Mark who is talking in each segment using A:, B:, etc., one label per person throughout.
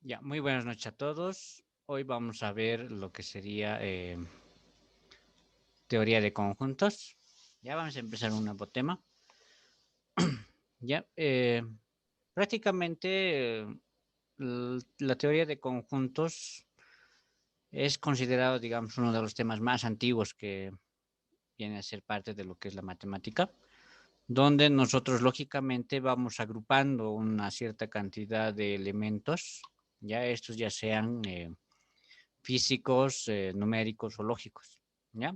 A: Ya, muy buenas noches a todos. Hoy vamos a ver lo que sería teoría de conjuntos. Ya vamos a empezar un nuevo tema. Ya, prácticamente la teoría de conjuntos es considerado, digamos, uno de los temas más antiguos que viene a ser parte de lo que es la matemática, donde nosotros lógicamente vamos agrupando una cierta cantidad de elementos, ya estos ya sean físicos, numéricos o lógicos, ¿ya?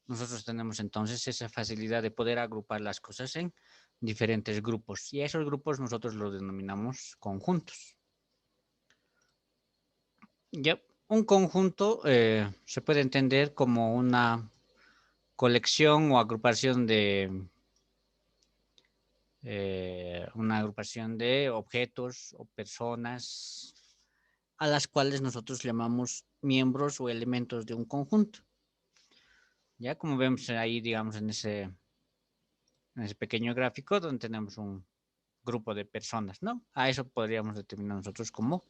A: Nosotros tenemos entonces esa facilidad de poder agrupar las cosas en diferentes grupos y esos grupos nosotros los denominamos conjuntos. ¿Ya? Un conjunto se puede entender como una colección o agrupación una agrupación de objetos o personas a las cuales nosotros llamamos miembros o elementos de un conjunto. Ya como vemos ahí, digamos, en ese pequeño gráfico donde tenemos un grupo de personas, ¿no? A eso podríamos determinar nosotros como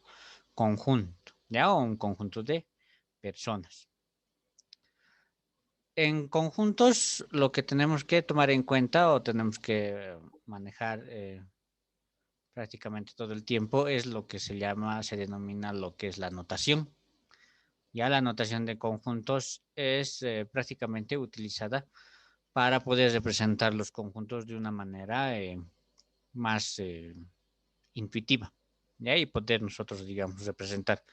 A: conjunto, ¿ya? O un conjunto de personas. En conjuntos, lo que tenemos que tomar en cuenta o tenemos que manejar prácticamente todo el tiempo es lo que se denomina lo que es la notación. Ya la notación de conjuntos es prácticamente utilizada para poder representar los conjuntos de una manera más intuitiva, ¿ya? Y poder nosotros, digamos, representar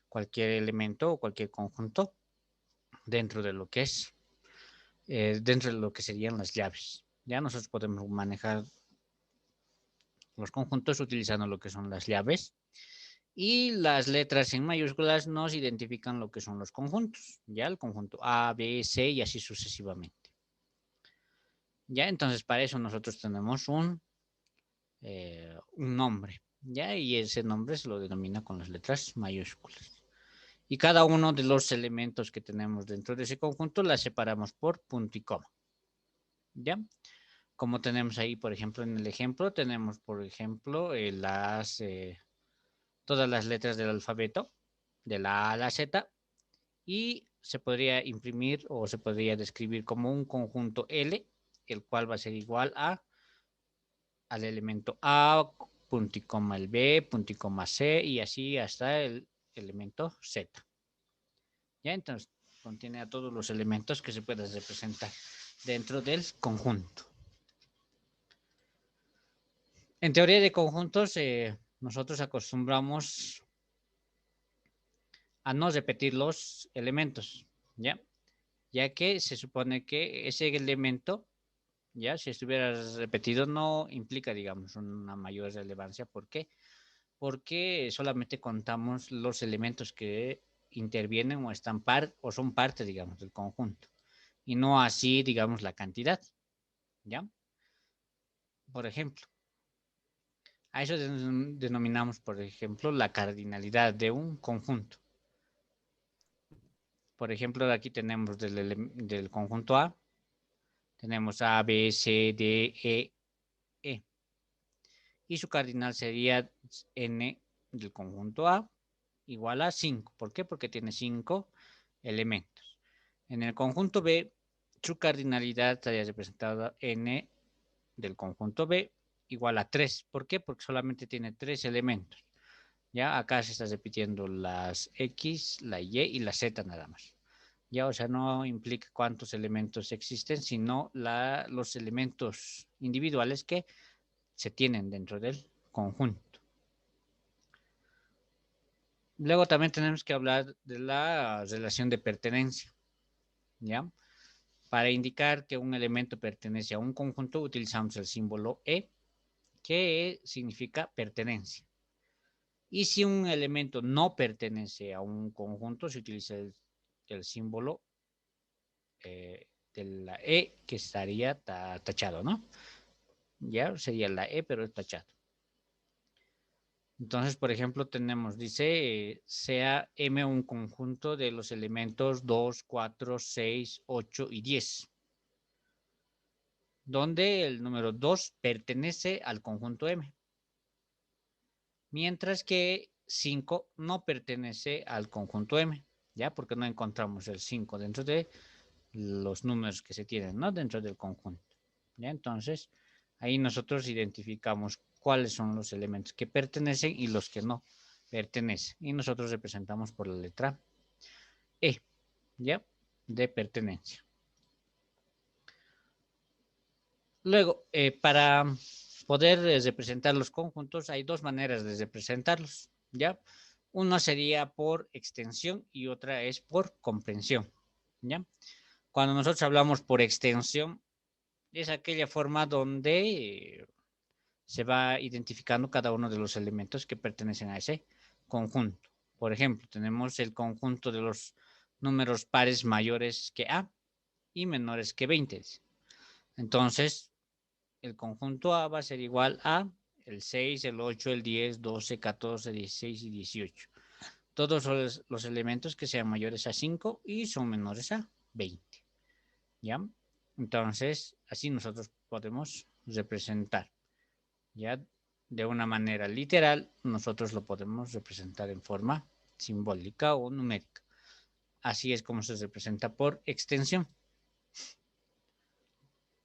A: cualquier elemento o cualquier conjunto dentro de lo que es, dentro de lo que serían las llaves. Ya nosotros podemos manejar los conjuntos utilizando lo que son las llaves y las letras en mayúsculas nos identifican lo que son los conjuntos, ya el conjunto A, B, C y así sucesivamente. Ya entonces para eso nosotros tenemos un nombre, ya y ese nombre se lo denomina con las letras mayúsculas. Y cada uno de los elementos que tenemos dentro de ese conjunto las separamos por punto y coma. ¿Ya? Como tenemos ahí, por ejemplo, en el ejemplo, tenemos, por ejemplo, todas las letras del alfabeto, de la A a la Z, y se podría imprimir o se podría describir como un conjunto L, el cual va a ser igual al elemento A, punto y coma el B, punto y coma C, y así hasta el elemento Z. ¿Ya? Entonces, contiene a todos los elementos que se puedan representar dentro del conjunto. En teoría de conjuntos, nosotros acostumbramos a no repetir los elementos, ¿ya? Ya que se supone que ese elemento, ya si estuviera repetido, no implica, digamos, una mayor relevancia. ¿Por qué? Porque solamente contamos los elementos que intervienen o están o son parte, digamos, del conjunto, y no así, digamos, la cantidad, ¿ya? Por ejemplo, a eso denominamos, por ejemplo, la cardinalidad de un conjunto. Por ejemplo, aquí tenemos del conjunto A, tenemos A, B, C, D, E. Y su cardinal sería N del conjunto A igual a 5. ¿Por qué? Porque tiene 5 elementos. En el conjunto B, su cardinalidad estaría representada N del conjunto B igual a 3. ¿Por qué? Porque solamente tiene 3 elementos. Ya acá se está repitiendo las X, la Y la Z nada más. Ya, o sea, no implica cuántos elementos existen, sino los elementos individuales que se tienen dentro del conjunto. Luego también tenemos que hablar de la relación de pertenencia, ¿ya? Para indicar que un elemento pertenece a un conjunto utilizamos el símbolo E, que significa pertenencia. Y si un elemento no pertenece a un conjunto, se utiliza el símbolo de la E, que estaría tachado, ¿no? Ya sería la E, pero es tachado. Entonces, por ejemplo, tenemos, dice, sea M un conjunto de los elementos 2, 4, 6, 8 y 10, donde el número 2 pertenece al conjunto M, mientras que 5 no pertenece al conjunto M, ¿ya? Porque no encontramos el 5 dentro de los números que se tienen, ¿no? Dentro del conjunto, ¿ya? Entonces, ahí nosotros identificamos cuáles son los elementos que pertenecen y los que no pertenecen. Y nosotros representamos por la letra E, ¿ya? De pertenencia. Luego, para poder representar los conjuntos, hay dos maneras de representarlos, ¿ya? Una sería por extensión y otra es por comprensión, ¿ya? Cuando nosotros hablamos por extensión, es aquella forma donde se va identificando cada uno de los elementos que pertenecen a ese conjunto. Por ejemplo, tenemos el conjunto de los números pares mayores que A y menores que 20. Entonces, el conjunto A va a ser igual a el 6, el 8, el 10, 12, 14, 16 y 18. Todos son los elementos que sean mayores a 5 y son menores a 20. ¿Ya? Entonces, así nosotros podemos representar. ¿Ya? De una manera literal, nosotros lo podemos representar en forma simbólica o numérica. Así es como se representa por extensión.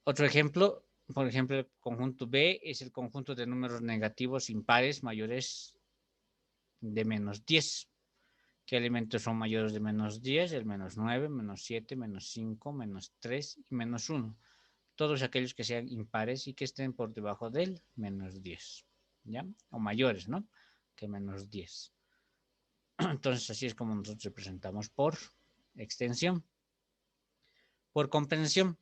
A: Otro ejemplo, por ejemplo, el conjunto B es el conjunto de números negativos impares mayores de menos 10. ¿Qué elementos son mayores de menos 10? El menos 9, menos 7, menos 5, menos 3 y menos 1. Todos aquellos que sean impares y que estén por debajo del menos 10. ¿Ya? O mayores, ¿no? Que menos 10. Entonces, así es como nosotros representamos por extensión. Por comprensión,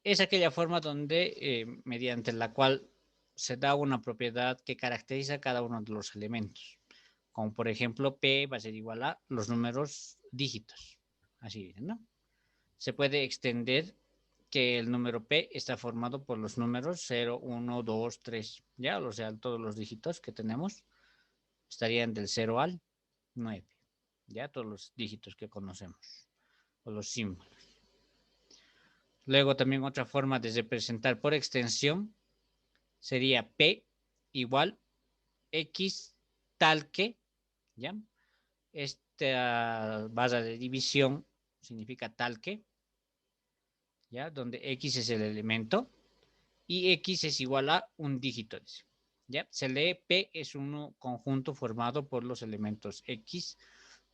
A: es aquella forma donde, mediante la cual se da una propiedad que caracteriza cada uno de los elementos. Como por ejemplo, P va a ser igual a los números dígitos. Así, ¿no? Se puede extender que el número P está formado por los números 0, 1, 2, 3. ¿Ya? O sea, todos los dígitos que tenemos estarían del 0 al 9. ¿Ya? Todos los dígitos que conocemos. O los símbolos. Luego también otra forma de representar por extensión sería P igual X tal que, ¿ya? Esta barra de división significa tal que, ¿ya? Donde X es el elemento y X es igual a un dígito, ¿ya? Se lee P es un conjunto formado por los elementos X,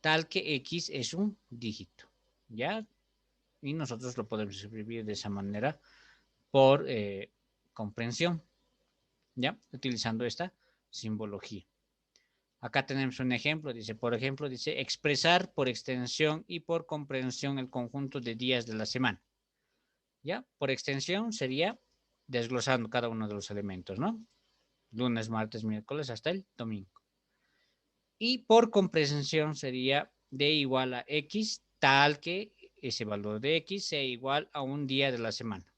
A: tal que X es un dígito, ¿ya? Y nosotros lo podemos escribir de esa manera por comprensión, ¿ya? Utilizando esta simbología. Acá tenemos un ejemplo, dice, por ejemplo, dice expresar por extensión y por comprensión el conjunto de días de la semana. ¿Ya? Por extensión sería desglosando cada uno de los elementos, ¿no? Lunes, martes, miércoles hasta el domingo. Y por comprensión sería d igual a x tal que ese valor de x sea igual a un día de la semana,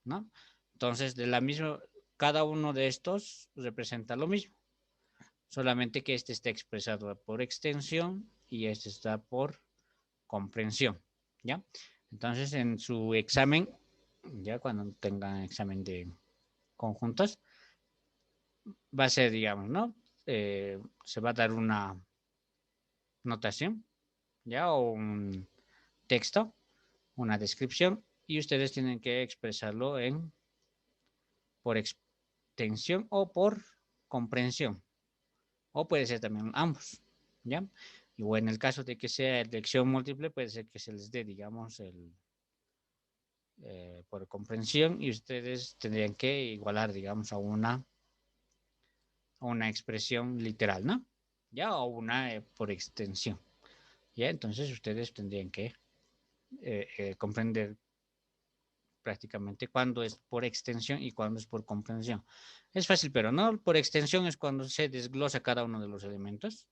A: ¿no? Entonces, de la misma, cada uno de estos representa lo mismo, solamente que este está expresado por extensión y este está por comprensión, ¿ya? Entonces, en su examen, ya cuando tengan examen de conjuntos, va a ser, digamos, ¿no? Se va a dar una notación, ¿ya? O un texto, una descripción, y ustedes tienen que expresarlo en por extensión o por comprensión, o puede ser también ambos, ¿ya? Y o en el caso de que sea elección múltiple, puede ser que se les dé, digamos, por comprensión y ustedes tendrían que igualar, digamos, a una expresión literal, ¿no? Ya, o una por extensión. Ya, entonces ustedes tendrían que comprender prácticamente cuándo es por extensión y cuándo es por comprensión. Es fácil, pero no. Por extensión es cuando se desglosa cada uno de los elementos,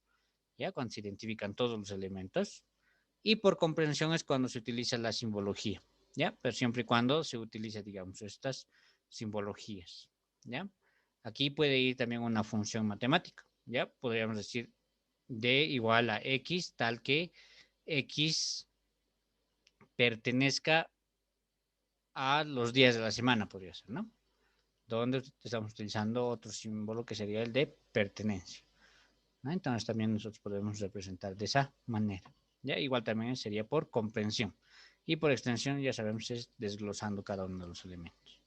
A: ya, cuando se identifican todos los elementos. Y por comprensión es cuando se utiliza la simbología, ¿ya? Pero siempre y cuando se utilice, digamos, estas simbologías, ¿ya? Aquí puede ir también una función matemática, ¿ya? Podríamos decir d igual a x tal que x pertenezca a los días de la semana, podría ser, ¿no? donde estamos utilizando otro símbolo que sería el de pertenencia, ¿no? Entonces también nosotros podemos representar de esa manera. ¿Ya? Igual también sería por comprensión. Y por extensión ya sabemos es desglosando cada uno de los elementos.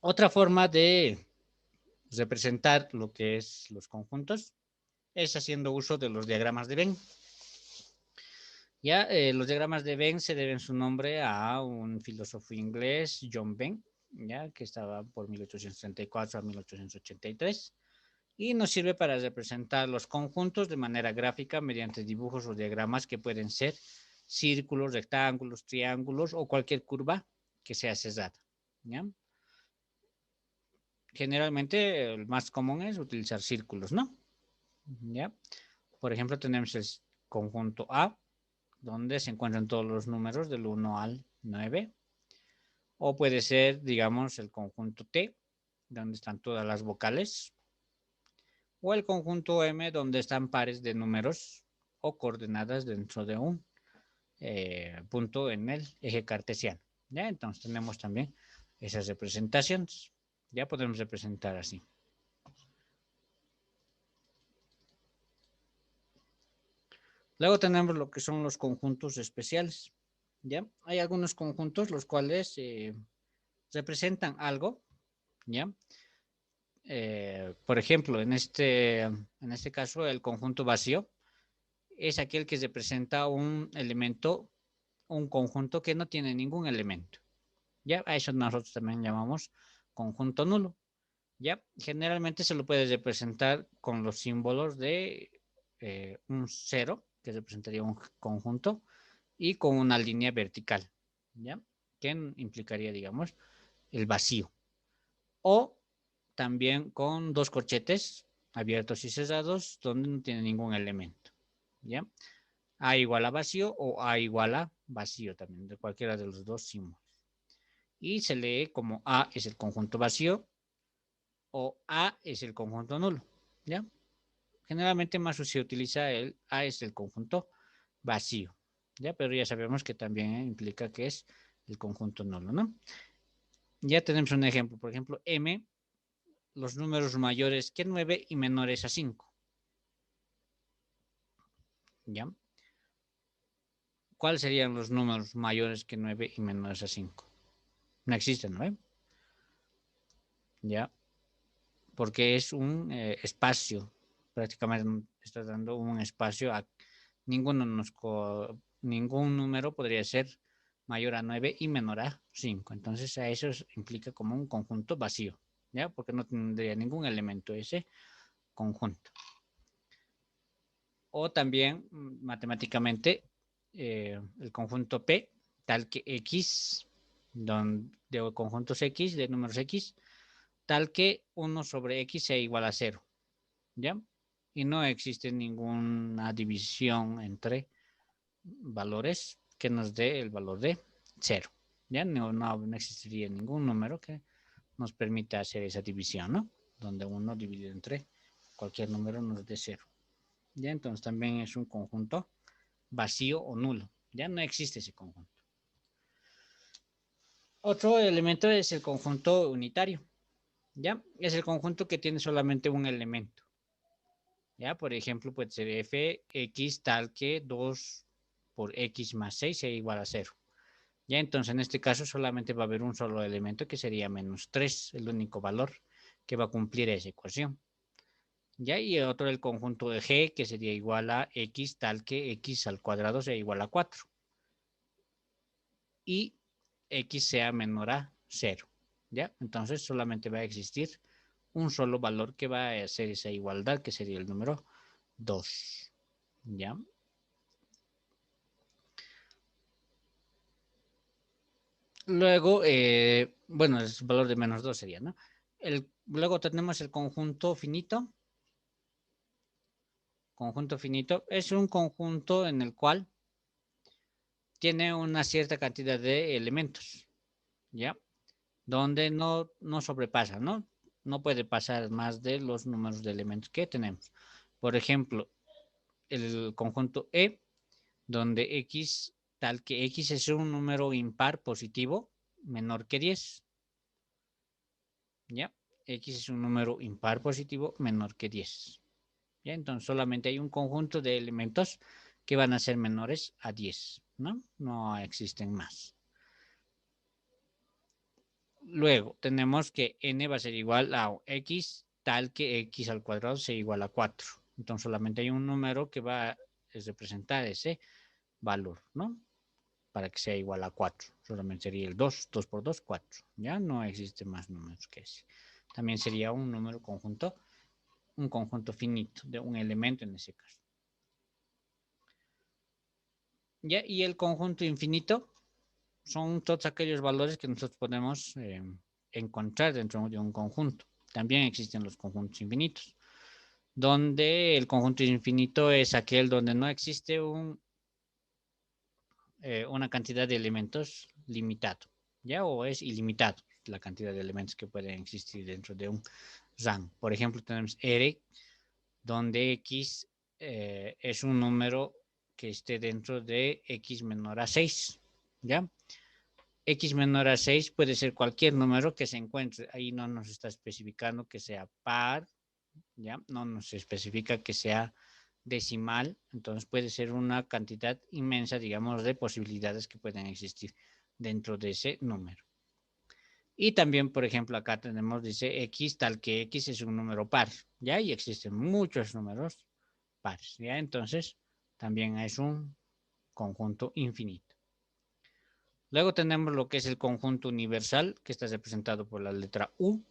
A: Otra forma de representar lo que es los conjuntos es haciendo uso de los diagramas de Venn. Ya, los diagramas de Venn se deben su nombre a un filósofo inglés, John Venn, ya, que estaba por 1834 a 1883, y nos sirve para representar los conjuntos de manera gráfica mediante dibujos o diagramas que pueden ser círculos, rectángulos, triángulos o cualquier curva que sea cerrada. ¿Ya? Generalmente el más común es utilizar círculos, ¿no? ¿Ya? Por ejemplo, tenemos el conjunto A, donde se encuentran todos los números del 1 al 9. O puede ser, digamos, el conjunto T, donde están todas las vocales. O el conjunto M, donde están pares de números o coordenadas dentro de un punto en el eje cartesiano. ¿Ya? Entonces tenemos también esas representaciones. Ya podemos representar así. Luego tenemos lo que son los conjuntos especiales. ¿Ya? Hay algunos conjuntos los cuales representan algo. ¿Ya? Por ejemplo, en este caso, el conjunto vacío es aquel que representa un elemento, un conjunto que no tiene ningún elemento. ¿Ya? A eso nosotros también llamamos conjunto nulo. ¿Ya? Generalmente se lo puede representar con los símbolos de un cero, que representaría un conjunto, y con una línea vertical, ¿ya? Que implicaría, digamos, el vacío. O también con dos corchetes abiertos y cerrados donde no tiene ningún elemento, ¿ya? A igual a vacío o A igual a vacío también, de cualquiera de los dos símbolos. Y se lee como A es el conjunto vacío o A es el conjunto nulo, ¿ya? Generalmente más se utiliza el A es el conjunto vacío, ¿ya? Pero ya sabemos que también implica que es el conjunto nulo, ¿no? Ya tenemos un ejemplo, por ejemplo, M, los números mayores que 9 y menores a 5, ¿ya? ¿Cuáles serían los números mayores que 9 y menores a 5? No existen, ¿no? ¿Ya? Porque es un espacio, prácticamente está dando un espacio a ningún número podría ser mayor a 9 y menor a 5. Entonces a eso implica como un conjunto vacío, ¿ya? Porque no tendría ningún elemento ese conjunto. O también matemáticamente el conjunto P, tal que X, de conjuntos X, de números X, tal que 1 sobre X sea igual a 0, ¿ya? Y no existe ninguna división entre valores que nos dé el valor de 0, ¿ya? No existiría ningún número que nos permita hacer esa división, ¿no? Donde 1 dividido entre cualquier número nos dé 0. ¿Ya? Entonces también es un conjunto vacío o nulo. Ya no existe ese conjunto. Otro elemento es el conjunto unitario. ¿Ya? Es el conjunto que tiene solamente un elemento. ¿Ya? Por ejemplo, puede ser fx tal que 2 por x más 6 sea igual a 0. ¿Ya? Entonces, en este caso solamente va a haber un solo elemento que sería menos 3, el único valor que va a cumplir esa ecuación. ¿Ya? Y otro el conjunto de G, que sería igual a x tal que x al cuadrado sea igual a 4. Y x sea menor a 0. ¿Ya? Entonces solamente va a existir un solo valor que va a hacer esa igualdad, que sería el número 2. ¿Ya? Luego, bueno, el valor de menos 2 sería, ¿no? Luego tenemos el conjunto finito. Conjunto finito es un conjunto en el cual tiene una cierta cantidad de elementos, ¿ya? Donde no sobrepasa, ¿no? No puede pasar más de los números de elementos que tenemos. Por ejemplo, el conjunto E, donde X, tal que X es un número impar positivo menor que 10. ¿ya? X es un número impar positivo menor que 10. ¿Ya? Entonces solamente hay un conjunto de elementos que van a ser menores a 10, ¿no? No existen más. Luego tenemos que n va a ser igual a x tal que x al cuadrado sea igual a 4. Entonces solamente hay un número que va a representar ese valor, ¿no? Para que sea igual a 4. Solamente sería el 2, 2 por 2, 4. Ya no existe más números que ese. También sería un número conjunto, un conjunto finito de un elemento en ese caso. ¿Ya? Y el conjunto infinito son todos aquellos valores que nosotros podemos encontrar dentro de un conjunto. También existen los conjuntos infinitos, donde el conjunto infinito es aquel donde no existe una cantidad de elementos limitado, ¿ya? O es ilimitado la cantidad de elementos que pueden existir dentro de un rango. Por ejemplo, tenemos R, donde X es un número que esté dentro de X menor a 6, ¿ya? X menor a 6 puede ser cualquier número que se encuentre. Ahí no nos está especificando que sea par, ¿ya? No nos especifica que sea decimal, entonces puede ser una cantidad inmensa, digamos, de posibilidades que pueden existir dentro de ese número. Y también, por ejemplo, acá tenemos, dice X, tal que X es un número par, ¿ya? Y existen muchos números pares, ¿ya? Entonces, también es un conjunto infinito. Luego tenemos lo que es el conjunto universal, que está representado por la letra U,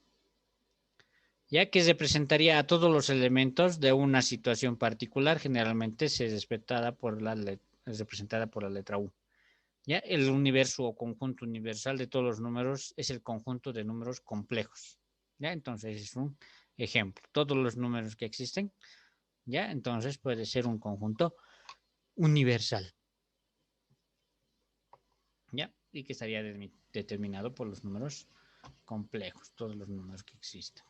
A: ya que representaría a todos los elementos de una situación particular, generalmente es representada por la letra U. ¿Ya? El universo o conjunto universal de todos los números es el conjunto de números complejos. ¿Ya? Entonces es un ejemplo. Todos los números que existen, ¿ya? Entonces puede ser un conjunto universal. ¿Ya? Y que estaría determinado por los números complejos, todos los números que existen.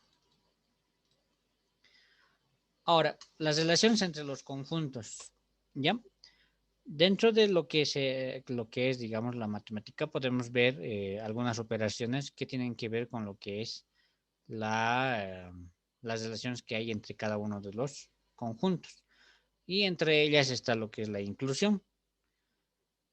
A: Ahora, las relaciones entre los conjuntos, ¿ya? Dentro de lo que es, digamos, la matemática, podemos ver algunas operaciones que tienen que ver con lo que es las relaciones que hay entre cada uno de los conjuntos. Y entre ellas está lo que es la inclusión.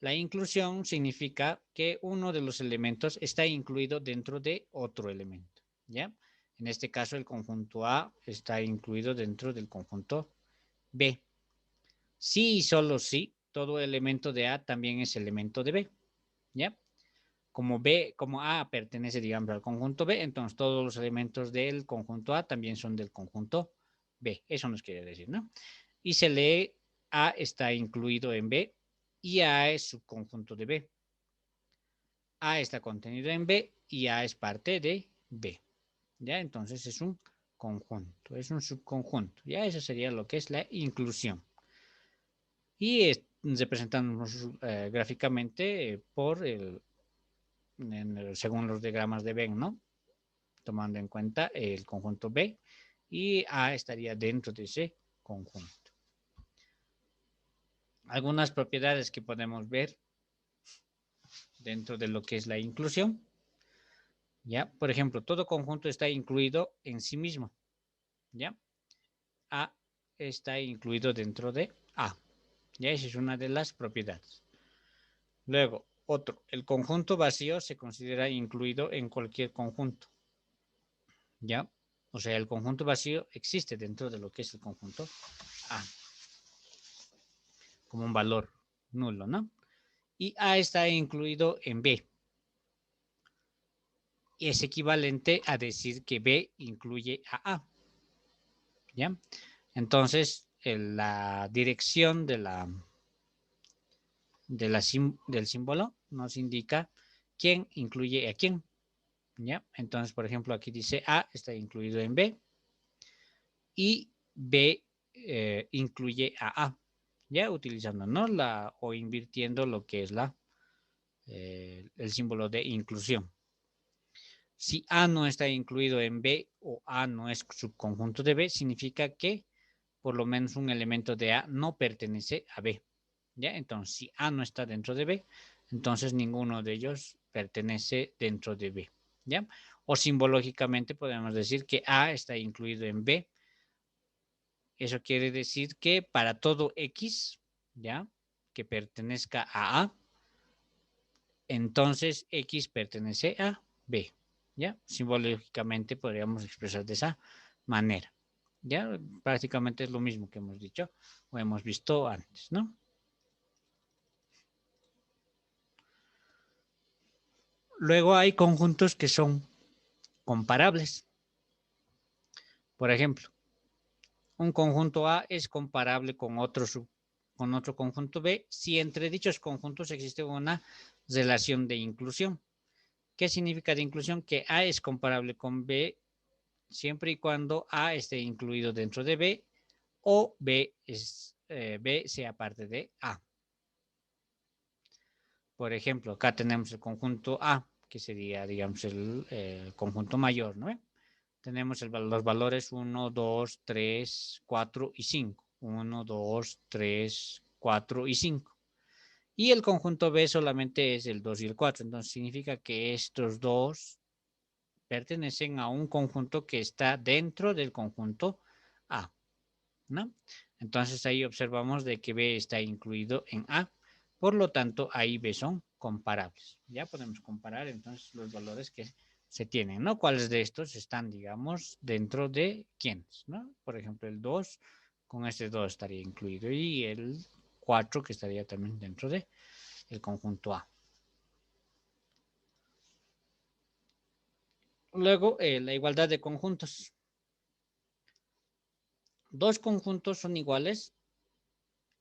A: La inclusión significa que uno de los elementos está incluido dentro de otro elemento, ¿ya? En este caso, el conjunto A está incluido dentro del conjunto B. Sí y solo sí, todo elemento de A también es elemento de B, ¿ya? Como A pertenece, digamos, al conjunto B, entonces todos los elementos del conjunto A también son del conjunto B. Eso nos quiere decir, ¿no? Y se lee A está incluido en B y A es subconjunto de B. A está contenido en B y A es parte de B. ¿Ya? Entonces es un conjunto, es un subconjunto. Ya eso sería lo que es la inclusión. Y representamos gráficamente según los diagramas de Venn, ¿no? Tomando en cuenta el conjunto B y A estaría dentro de ese conjunto. Algunas propiedades que podemos ver dentro de lo que es la inclusión. ¿Ya? Por ejemplo, todo conjunto está incluido en sí mismo. ¿Ya? A está incluido dentro de A. Ya esa es una de las propiedades. Luego, otro, el conjunto vacío se considera incluido en cualquier conjunto. ¿Ya? O sea, el conjunto vacío existe dentro de lo que es el conjunto A, como un valor nulo, ¿no? Y A está incluido en B. Y es equivalente a decir que B incluye a A. ¿Ya? Entonces, la dirección del símbolo nos indica quién incluye a quién. ¿Ya? Entonces, por ejemplo, aquí dice A está incluido en B y B incluye a A. Ya utilizando ¿no? o invirtiendo lo que es el símbolo de inclusión. Si A no está incluido en B o A no es subconjunto de B, significa que por lo menos un elemento de A no pertenece a B. ¿Ya? Entonces, si A no está dentro de B, entonces ninguno de ellos pertenece dentro de B. ¿ya? O simbológicamente podemos decir que A está incluido en B. Eso quiere decir que para todo X, ¿ya? Que pertenezca a A, entonces X pertenece a B, ¿ya? Simbológicamente podríamos expresar de esa manera, ¿ya? Prácticamente es lo mismo que hemos dicho o hemos visto antes, ¿no? Luego hay conjuntos que son comparables. Por ejemplo, un conjunto A es comparable con otro conjunto B si entre dichos conjuntos existe una relación de inclusión. ¿Qué significa de inclusión? Que A es comparable con B siempre y cuando A esté incluido dentro de B o B sea parte de A. Por ejemplo, acá tenemos el conjunto A, que sería, digamos, el conjunto mayor, ¿no? Tenemos los valores 1, 2, 3, 4 y 5. 1, 2, 3, 4 y 5. Y el conjunto B solamente es el 2 y el 4. Entonces significa que estos dos pertenecen a un conjunto que está dentro del conjunto A, ¿no? Entonces ahí observamos de que B está incluido en A. Por lo tanto, A y B son comparables. Ya podemos comparar entonces los valores que se tienen, ¿no? ¿Cuáles de estos están, digamos, dentro de quiénes, ¿no? Por ejemplo, el 2 con este 2 estaría incluido y el 4 que estaría también dentro de el conjunto A. Luego, la igualdad de conjuntos. Dos conjuntos son iguales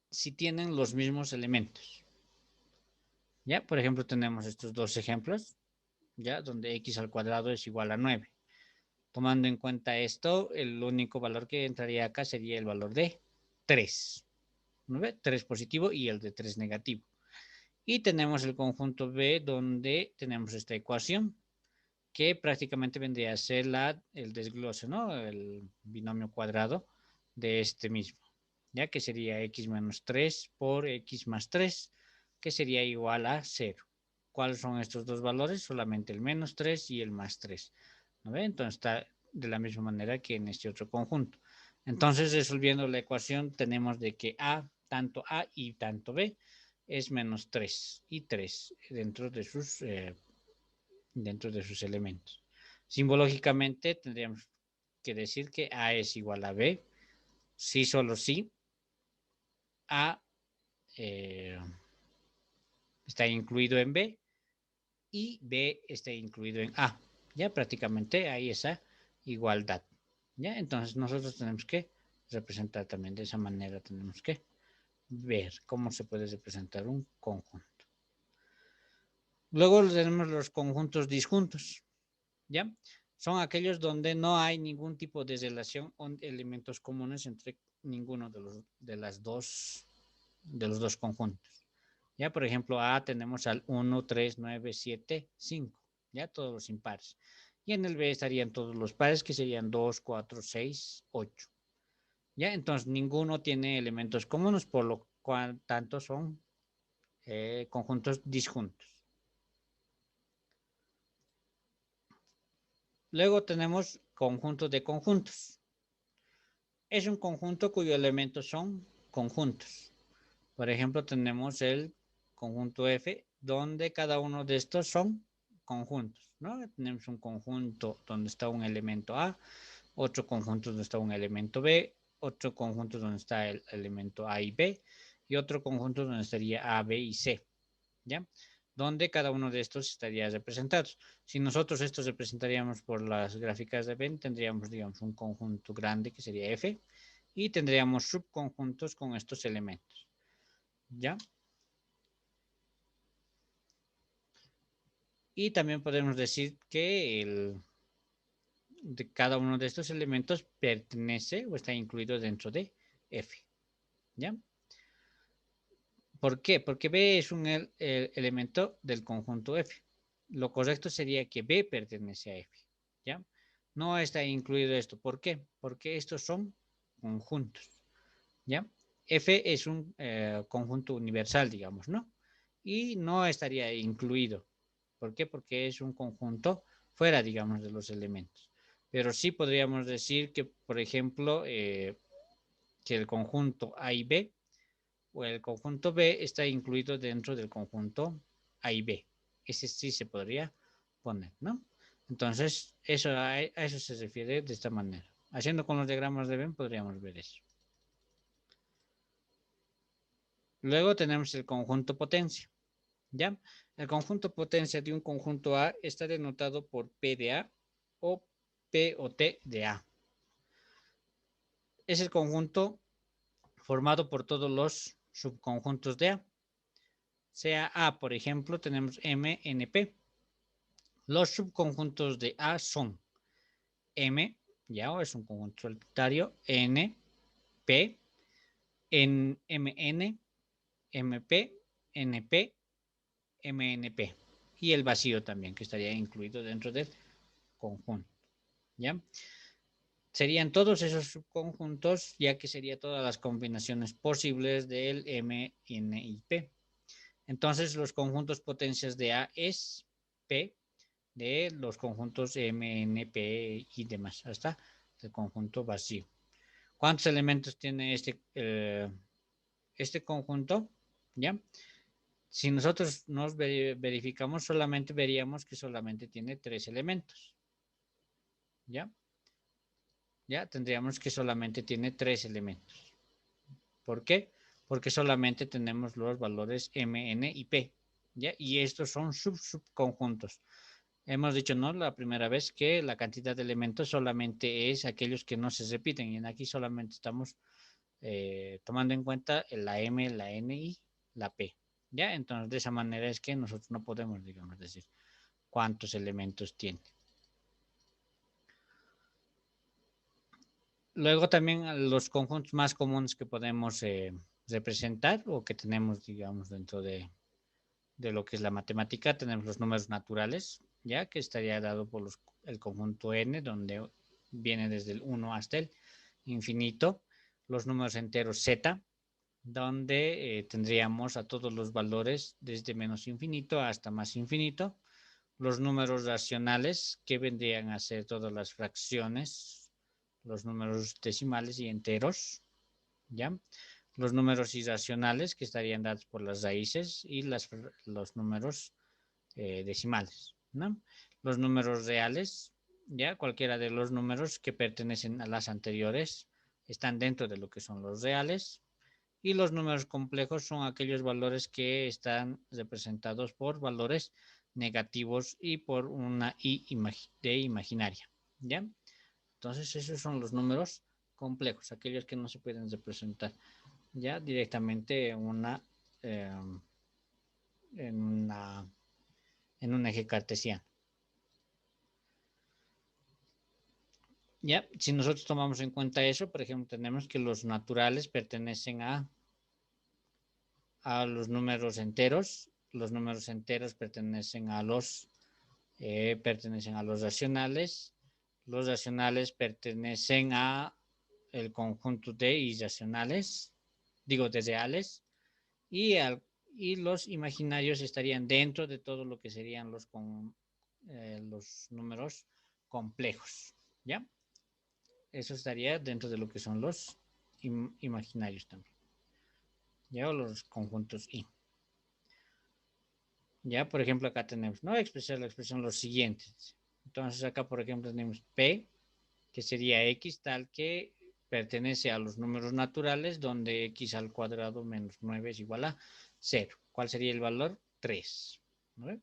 A: si tienen los mismos elementos. ¿Ya? Por ejemplo, tenemos estos dos ejemplos, ¿ya? Donde x al cuadrado es igual a 9. Tomando en cuenta esto, el único valor que entraría acá sería el valor de 3. ¿No ve? 3 positivo y el de 3 negativo. Y tenemos el conjunto B donde tenemos esta ecuación que prácticamente vendría a ser el desglose, ¿no? El binomio cuadrado de este mismo, ya que sería x menos 3 por x más 3, que sería igual a 0. ¿Cuáles son estos dos valores? Solamente el menos 3 y el más 3. ¿No ve? Entonces está de la misma manera que en este otro conjunto. Entonces, resolviendo la ecuación, tenemos de que tanto A y tanto B, es menos 3 y 3 dentro de sus elementos. Simbológicamente tendríamos que decir que A es igual a B, si solo si A eh, está incluido en B y B está incluido en A. Ya prácticamente hay esa igualdad. ¿Ya? Entonces nosotros tenemos que representar también de esa manera, tenemos que ver cómo se puede representar un conjunto. Luego tenemos los conjuntos disjuntos. ¿Ya? Son aquellos donde no hay ningún tipo de relación o elementos comunes entre ninguno de los dos conjuntos. Ya, por ejemplo, A tenemos al 1, 3, 9, 7, 5, ya todos los impares. Y en el B estarían todos los pares que serían 2, 4, 6, 8. Ya, entonces ninguno tiene elementos comunes, por lo cual tanto son conjuntos disjuntos. Luego tenemos conjuntos de conjuntos. Es un conjunto cuyos elementos son conjuntos. Por ejemplo, tenemos el conjunto F, donde cada uno de estos son conjuntos, ¿no? Tenemos un conjunto donde está un elemento A, otro conjunto donde está un elemento B, otro conjunto donde está el elemento A y B, y otro conjunto donde estaría A, B y C, ¿ya? Donde cada uno de estos estaría representado. Si nosotros estos representaríamos por las gráficas de Venn, tendríamos, digamos, un conjunto grande que sería F, y tendríamos subconjuntos con estos elementos, ¿ya? Y también podemos decir que de cada uno de estos elementos pertenece o está incluido dentro de F, ¿ya? ¿Por qué? Porque B es un elemento del conjunto F. Lo correcto sería que B pertenece a F, ¿ya? No está incluido esto. ¿Por qué? Porque estos son conjuntos, ¿ya? F es un conjunto universal, digamos, ¿no? Y no estaría incluido. ¿Por qué? Porque es un conjunto fuera, digamos, de los elementos. Pero sí podríamos decir que, por ejemplo, que el conjunto A y B o el conjunto B está incluido dentro del conjunto A y B. Ese sí se podría poner, ¿no? Entonces, a eso se refiere de esta manera. Haciendo con los diagramas de Venn podríamos ver eso. Luego tenemos el conjunto potencia, ¿ya? El conjunto potencia de un conjunto A está denotado por P de A o P o T de A. Es el conjunto formado por todos los subconjuntos de A. Sea A, por ejemplo, tenemos M, N, P. Los subconjuntos de A son M, ya es un conjunto solitario, N, P, N, MN, MP, NP, MNP. Y el vacío también, que estaría incluido dentro del conjunto. ¿Ya? Serían todos esos subconjuntos, ya que serían todas las combinaciones posibles del M, N y P. Entonces, los conjuntos potencias de A es P de los conjuntos M, N, P y demás, hasta el conjunto vacío. ¿Cuántos elementos tiene este conjunto? ¿Ya? Si nosotros nos verificamos, solamente veríamos que solamente tiene 3 elementos. ¿Ya? Ya tendríamos que solamente tiene 3 elementos. ¿Por qué? Porque solamente tenemos los valores M, N y P. ¿Ya? Y estos son subconjuntos. Hemos dicho, ¿no? La primera vez que la cantidad de elementos solamente es aquellos que no se repiten. Y aquí solamente estamos tomando en cuenta la M, la N y la P. ¿Ya? Entonces, de esa manera es que nosotros no podemos, digamos, decir cuántos elementos tiene. Luego también los conjuntos más comunes que podemos representar o que tenemos, digamos, dentro de lo que es la matemática, tenemos los números naturales, ya que estaría dado por el conjunto n, donde viene desde el 1 hasta el infinito, los números enteros z, donde tendríamos a todos los valores desde menos infinito hasta más infinito, los números racionales, que vendrían a ser todas las fracciones, los números decimales y enteros, ¿ya? Los números irracionales, que estarían dados por las raíces, y los números decimales, ¿no? Los números reales, ya cualquiera de los números que pertenecen a las anteriores están dentro de lo que son los reales, y los números complejos son aquellos valores que están representados por valores negativos y por una i de imaginaria, ¿ya? Entonces esos son los números complejos, aquellos que no se pueden representar ya directamente eh, en, una, en un eje cartesiano. Ya, si nosotros tomamos en cuenta eso, por ejemplo, tenemos que los naturales pertenecen a los números enteros pertenecen a los racionales pertenecen a el conjunto de irracionales, digo de reales, y, y los imaginarios estarían dentro de todo lo que serían los números complejos, ¿ya? Eso estaría dentro de lo que son los imaginarios también, ¿ya? O los conjuntos I. Ya, por ejemplo, acá tenemos, no expresar la expresión los siguientes. Entonces acá, por ejemplo, tenemos P, que sería X tal que pertenece a los números naturales, donde X al cuadrado menos 9 es igual a 0. ¿Cuál sería el valor? 3. ¿No?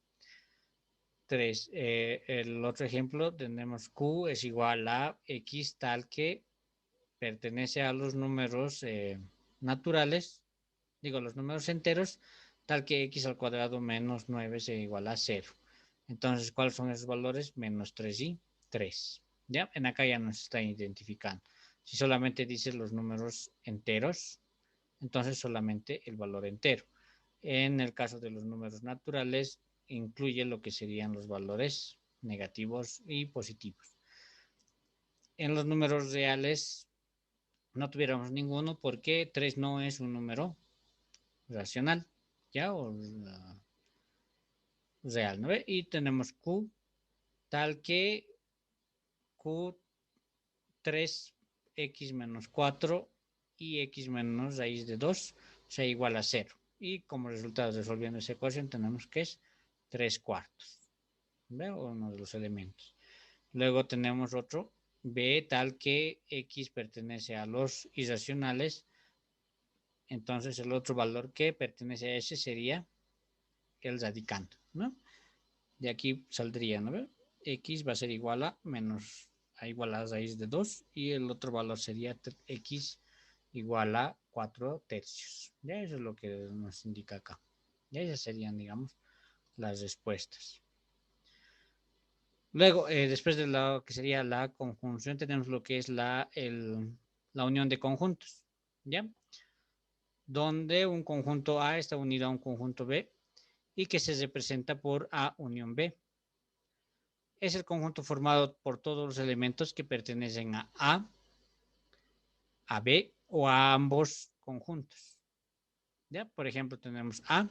A: 3. El otro ejemplo, tenemos Q es igual a X tal que pertenece a los números naturales, digo, los números enteros, tal que x al cuadrado menos 9 sea igual a 0. Entonces, ¿cuáles son esos valores? Menos 3 y 3. ¿Ya? En acá ya nos está identificando. Si solamente dice los números enteros, entonces solamente el valor entero. En el caso de los números naturales, incluye lo que serían los valores negativos y positivos. En los números reales no tuviéramos ninguno porque 3 no es un número racional, ¿ya? O real, ¿no? Y tenemos Q tal que Q3x menos 4 y x menos raíz de 2 sea igual a 0. Y como resultado resolviendo esa ecuación tenemos que es 3 cuartos. ¿Ve? Uno de los elementos. Luego tenemos otro B tal que X pertenece a los irracionales. Entonces el otro valor que pertenece a ese sería el radicando, ¿no? De aquí saldría, ¿no? X va a ser igual a menos a igual a raíz de 2 y el otro valor sería X igual a 4 tercios. Ya eso es lo que nos indica acá. Ya esas serían, digamos, las respuestas. Luego, después de lo que sería la conjunción, tenemos lo que es la unión de conjuntos, ¿ya? Donde un conjunto A está unido a un conjunto B y que se representa por A unión B. Es el conjunto formado por todos los elementos que pertenecen a B o a ambos conjuntos. ¿Ya? Por ejemplo, tenemos A,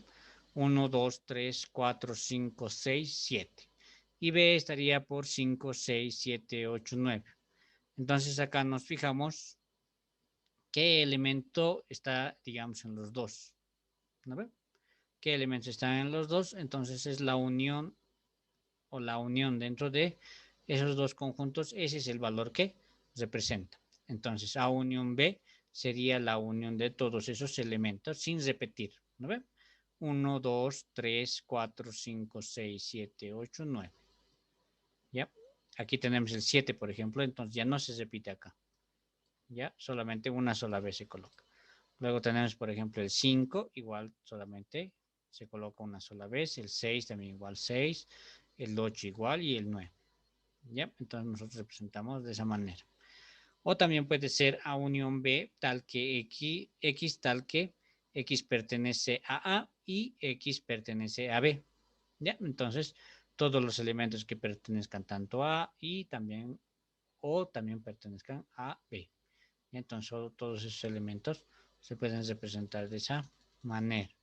A: 1, 2, 3, 4, 5, 6, 7. Y B estaría por 5, 6, 7, 8, 9. Entonces acá nos fijamos qué elemento está, digamos, en los dos. ¿No ve? ¿Qué elementos están en los dos? Entonces es la unión o la unión dentro de esos dos conjuntos. Ese es el valor que representa. Entonces A unión B sería la unión de todos esos elementos sin repetir. ¿No ve? 1, 2, 3, 4, 5, 6, 7, 8, 9. ¿Ya? Aquí tenemos el 7, por ejemplo, entonces ya no se repite acá. ¿Ya? Solamente una sola vez se coloca. Luego tenemos, por ejemplo, el 5, igual solamente se coloca una sola vez. El 6 también igual 6. El 8 igual y el 9. ¿Ya? Entonces nosotros representamos de esa manera. O también puede ser A unión B tal que X tal que X pertenece a A y X pertenece a B. ¿Ya? Entonces, todos los elementos que pertenezcan tanto a y también o también pertenezcan a B. Entonces, todos esos elementos se pueden representar de esa manera.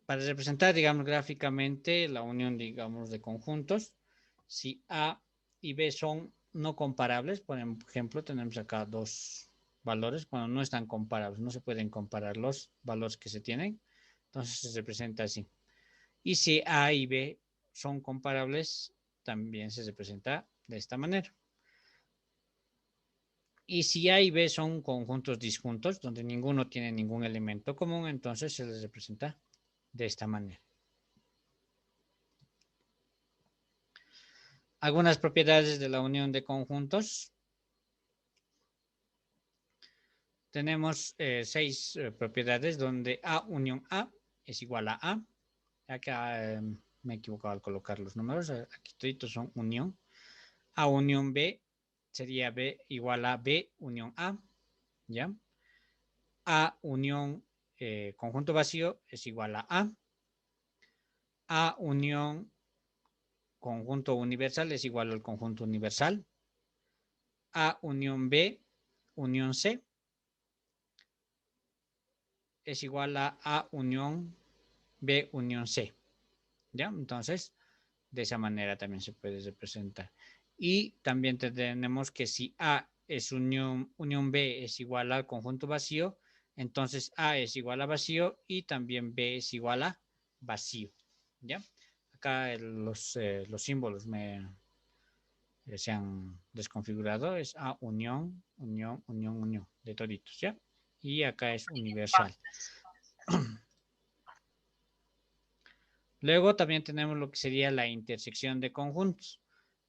A: Para representar, digamos, gráficamente la unión, digamos, de conjuntos, si A y B son no comparables, por ejemplo, tenemos acá dos valores, cuando no están comparables, no se pueden comparar los valores que se tienen, entonces se representa así. Y si A y B son comparables, también se representa de esta manera. Y si A y B son conjuntos disjuntos, donde ninguno tiene ningún elemento común, entonces se les representa de esta manera. Algunas propiedades de la unión de conjuntos. Tenemos 6 propiedades donde A unión A es igual a A. Acá me he equivocado al colocar los números. Aquí todos son unión. A unión B sería B igual a B unión A. ¿Ya? A unión conjunto vacío es igual a A. A unión conjunto universal es igual al conjunto universal. A unión B unión C es igual a unión B unión C. ¿Ya? Entonces, de esa manera también se puede representar. Y también tenemos que si A es unión B es igual al conjunto vacío, entonces A es igual a vacío y también B es igual a vacío. ¿Ya? Acá los símbolos se han desconfigurado. Es A unión, unión, unión, unión, de toditos, ¿ya? Y acá es universal. Luego también tenemos lo que sería la intersección de conjuntos.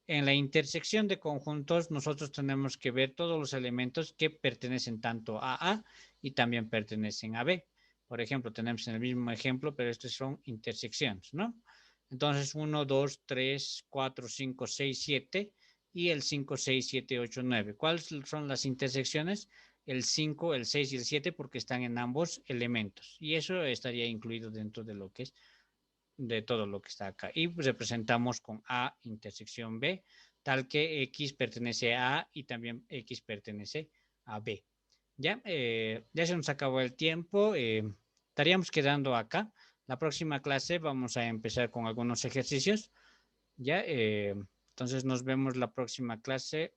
A: En la intersección de conjuntos nosotros tenemos que ver todos los elementos que pertenecen tanto a A y también pertenecen a B. Por ejemplo, tenemos en el mismo ejemplo, pero estos son intersecciones, ¿no? Entonces, 1, 2, 3, 4, 5, 6, 7 y el 5, 6, 7, 8, 9. ¿Cuáles son las intersecciones? El 5, el 6 y el 7 porque están en ambos elementos. Y eso estaría incluido dentro de lo que es de todo lo que está acá. Y representamos con A intersección B, tal que X pertenece a A y también X pertenece a B. Ya, ya se nos acabó el tiempo. Estaríamos quedando acá. La próxima clase vamos a empezar con algunos ejercicios. Ya, entonces nos vemos la próxima clase.